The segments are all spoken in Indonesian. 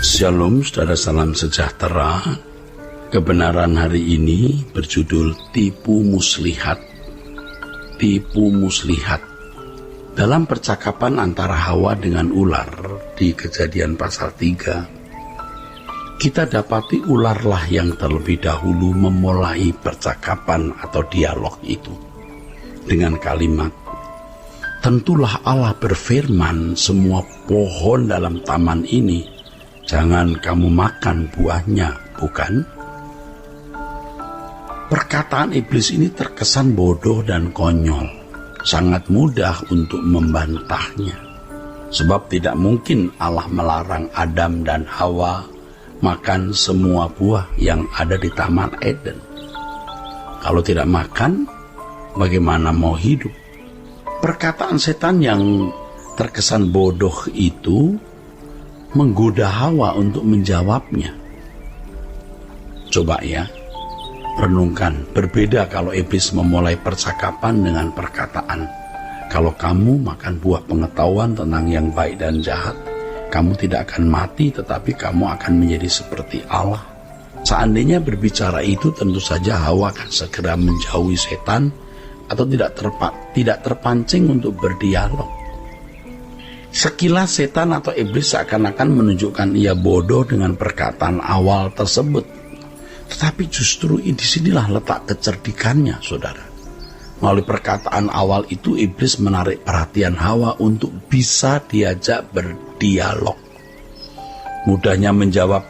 Shalom saudara, salam sejahtera. Kebenaran hari ini berjudul Tipu Muslihat. Tipu Muslihat. Dalam percakapan antara Hawa dengan ular di Kejadian pasal 3, kita dapati ularlah yang terlebih dahulu memulai percakapan atau dialog itu dengan kalimat, "Tentulah Allah berfirman, semua pohon dalam taman ini jangan kamu makan buahnya, bukan?" Perkataan iblis ini terkesan bodoh dan konyol. Sangat mudah untuk membantahnya. Sebab tidak mungkin Allah melarang Adam dan Hawa makan semua buah yang ada di Taman Eden. Kalau tidak makan, bagaimana mau hidup? Perkataan setan yang terkesan bodoh itu menggoda Hawa untuk menjawabnya. Coba ya, renungkan, berbeda kalau iblis memulai percakapan dengan perkataan, "Kalau kamu makan buah pengetahuan tentang yang baik dan jahat, kamu tidak akan mati tetapi kamu akan menjadi seperti Allah." Seandainya berbicara itu, tentu saja Hawa akan segera menjauhi setan atau tidak terpancing untuk berdialog. Sekilas setan atau iblis seakan-akan menunjukkan ia bodoh dengan perkataan awal tersebut. Tetapi justru disinilah letak kecerdikannya, saudara. Melalui perkataan awal itu, iblis menarik perhatian Hawa untuk bisa diajak berdialog. Mudahnya menjawab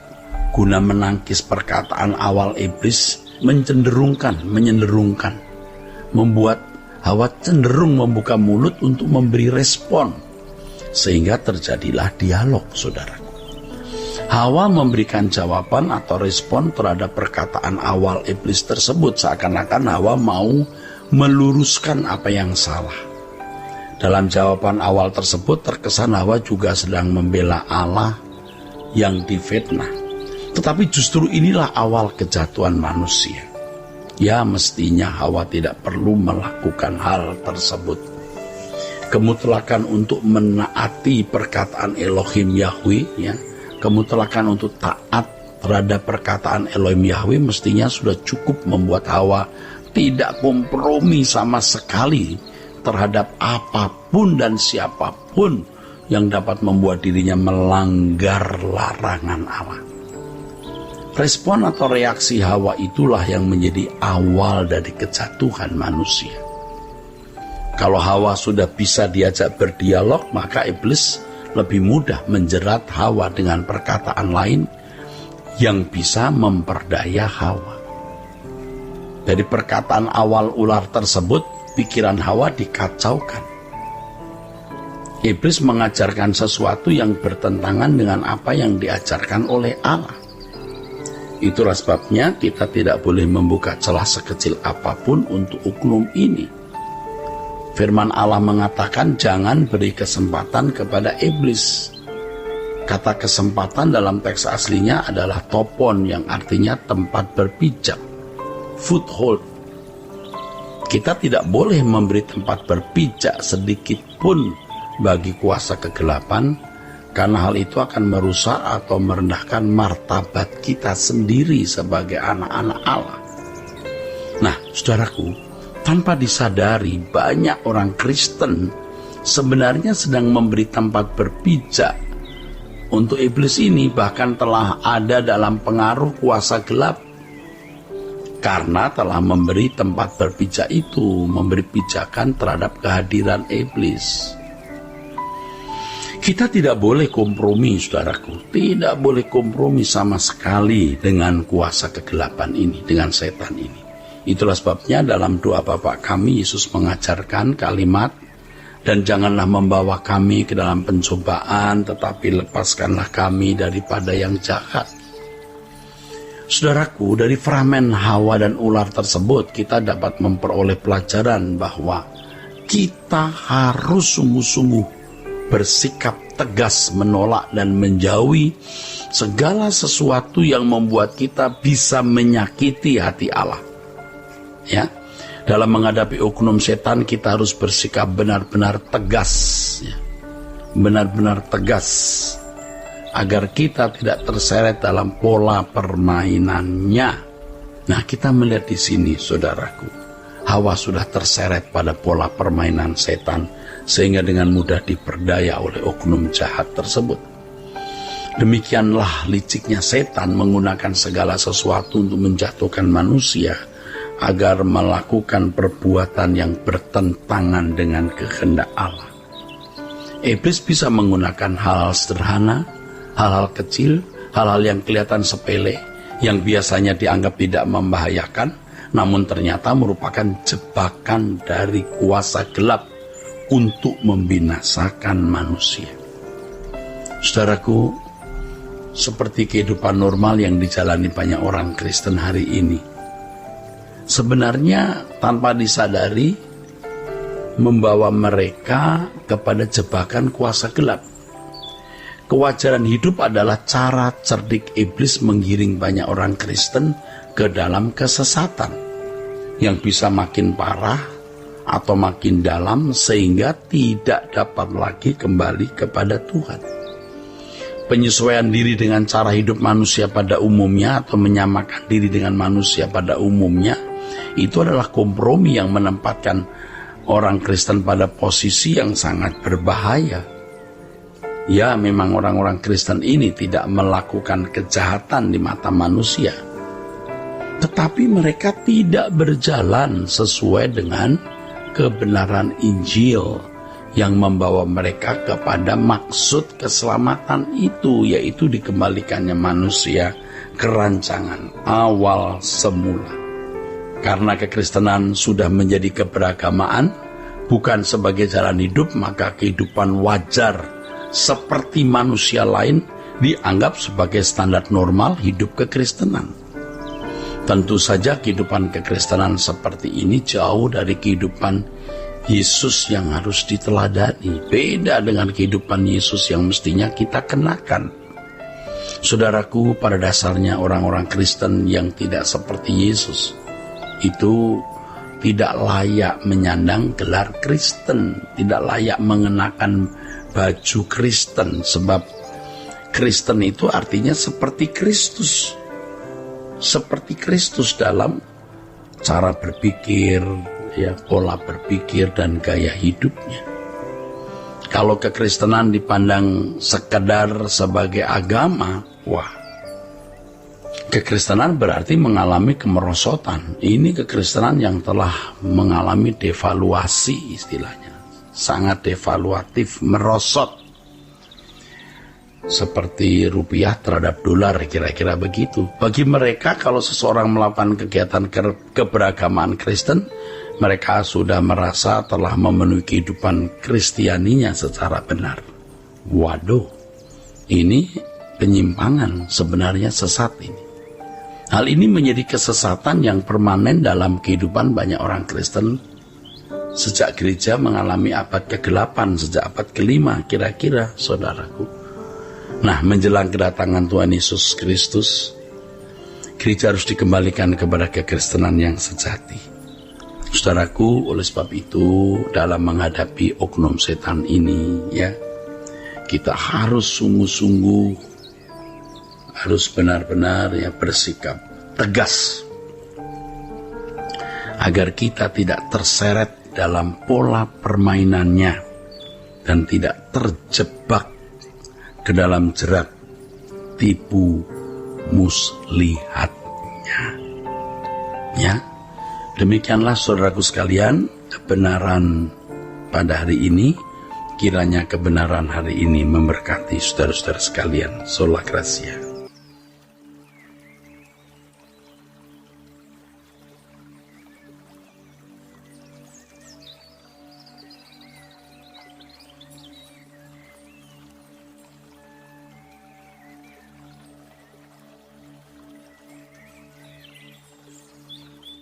guna menangkis perkataan awal iblis menyenderungkan, membuat Hawa cenderung membuka mulut untuk memberi respon, sehingga terjadilah dialog, saudara. Hawa memberikan jawaban atau respon terhadap perkataan awal iblis tersebut, seakan-akan Hawa mau meluruskan apa yang salah. Dalam jawaban awal tersebut terkesan Hawa juga sedang membela Allah yang difitnah. Tetapi justru inilah awal kejatuhan manusia. Ya, mestinya Hawa tidak perlu melakukan hal tersebut. Kemutlakan untuk menaati perkataan Elohim Yahweh, ya, kemutlakan untuk taat terhadap perkataan Elohim Yahweh mestinya sudah cukup membuat Hawa tidak kompromi sama sekali terhadap apapun dan siapapun yang dapat membuat dirinya melanggar larangan Allah. Respon atau reaksi Hawa itulah yang menjadi awal dari kejatuhan manusia. Kalau Hawa sudah bisa diajak berdialog, maka iblis lebih mudah menjerat Hawa dengan perkataan lain yang bisa memperdaya Hawa. Dari perkataan awal ular tersebut, pikiran Hawa dikacaukan. Iblis mengajarkan sesuatu yang bertentangan dengan apa yang diajarkan oleh Allah. Itulah sebabnya kita tidak boleh membuka celah sekecil apapun untuk oknum ini. Firman Allah mengatakan jangan beri kesempatan kepada iblis. Kata kesempatan dalam teks aslinya adalah topon, yang artinya tempat berpijak, foothold. Kita tidak boleh memberi tempat berpijak sedikit pun bagi kuasa kegelapan, karena hal itu akan merusak atau merendahkan martabat kita sendiri sebagai anak-anak Allah. Nah, saudaraku, tanpa disadari, banyak orang Kristen sebenarnya sedang memberi tempat berpijak untuk iblis ini, bahkan telah ada dalam pengaruh kuasa gelap. Karena telah memberi tempat berpijak itu, memberi pijakan terhadap kehadiran iblis. Kita tidak boleh kompromi, saudaraku. Tidak boleh kompromi sama sekali dengan kuasa kegelapan ini, dengan setan ini. Itulah sebabnya dalam doa Bapa kami, Yesus mengajarkan kalimat, "Dan janganlah membawa kami ke dalam pencobaan, tetapi lepaskanlah kami daripada yang jahat." Saudaraku, dari fragmen Hawa dan ular tersebut, kita dapat memperoleh pelajaran bahwa kita harus sungguh-sungguh bersikap tegas menolak dan menjauhi segala sesuatu yang membuat kita bisa menyakiti hati Allah. Ya, dalam menghadapi oknum setan kita harus bersikap benar-benar tegas, ya. Benar-benar tegas. agar kita tidak terseret dalam pola permainannya. Nah, kita melihat di sini, saudaraku, Hawa sudah terseret pada pola permainan setan, sehingga dengan mudah diperdaya oleh oknum jahat tersebut. Demikianlah liciknya setan menggunakan segala sesuatu untuk menjatuhkan manusia, agar melakukan perbuatan yang bertentangan dengan kehendak Allah. Iblis bisa menggunakan hal-hal sederhana, hal-hal kecil, hal-hal yang kelihatan sepele, yang biasanya dianggap tidak membahayakan, namun ternyata merupakan jebakan dari kuasa gelap untuk membinasakan manusia. Saudaraku, seperti kehidupan normal yang dijalani banyak orang Kristen hari ini, sebenarnya tanpa disadari membawa mereka kepada jebakan kuasa gelap. Kewajaran hidup adalah cara cerdik iblis menggiring banyak orang Kristen ke dalam kesesatan yang bisa makin parah atau makin dalam sehingga tidak dapat lagi kembali kepada Tuhan. Penyesuaian diri dengan cara hidup manusia pada umumnya atau menyamakan diri dengan manusia pada umumnya, itu adalah kompromi yang menempatkan orang Kristen pada posisi yang sangat berbahaya. Ya, memang orang-orang Kristen ini tidak melakukan kejahatan di mata manusia, tetapi mereka tidak berjalan sesuai dengan kebenaran Injil yang membawa mereka kepada maksud keselamatan itu, yaitu dikembalikannya manusia ke rancangan awal semula. Karena kekristenan sudah menjadi keberagamaan, bukan sebagai jalan hidup, maka kehidupan wajar seperti manusia lain dianggap sebagai standar normal hidup kekristenan. Tentu saja kehidupan kekristenan seperti ini jauh dari kehidupan Yesus yang harus diteladani. Beda dengan kehidupan Yesus yang mestinya kita kenakan. Saudaraku, pada dasarnya orang-orang Kristen yang tidak seperti Yesus itu tidak layak menyandang gelar Kristen, tidak layak mengenakan baju Kristen, sebab Kristen itu artinya seperti Kristus. Seperti Kristus dalam cara berpikir, ya, pola berpikir dan gaya hidupnya. Kalau kekristenan dipandang sekedar sebagai agama, wah, kekristenan berarti mengalami kemerosotan. Ini kekristenan yang telah mengalami devaluasi istilahnya. Sangat devaluatif, merosot. Seperti rupiah terhadap dolar, kira-kira begitu. Bagi mereka, kalau seseorang melakukan kegiatan keberagamaan Kristen, mereka sudah merasa telah memenuhi kehidupan Kristianinya secara benar. Waduh, ini penyimpangan, sebenarnya sesat ini. Hal ini menjadi kesesatan yang permanen dalam kehidupan banyak orang Kristen sejak gereja mengalami abad ke-8, sejak abad ke-5 kira-kira, saudaraku. Nah, menjelang kedatangan Tuhan Yesus Kristus, gereja harus dikembalikan kepada kekristenan yang sejati. Saudaraku, oleh sebab itu, dalam menghadapi oknum setan ini, ya, kita harus sungguh-sungguh, harus benar-benar ya bersikap tegas agar kita tidak terseret dalam pola permainannya dan tidak terjebak ke dalam jerat tipu muslihatnya. Ya, demikianlah saudaraku sekalian kebenaran pada hari ini. Kiranya kebenaran hari ini memberkati saudara-saudara sekalian. Sola Gracia.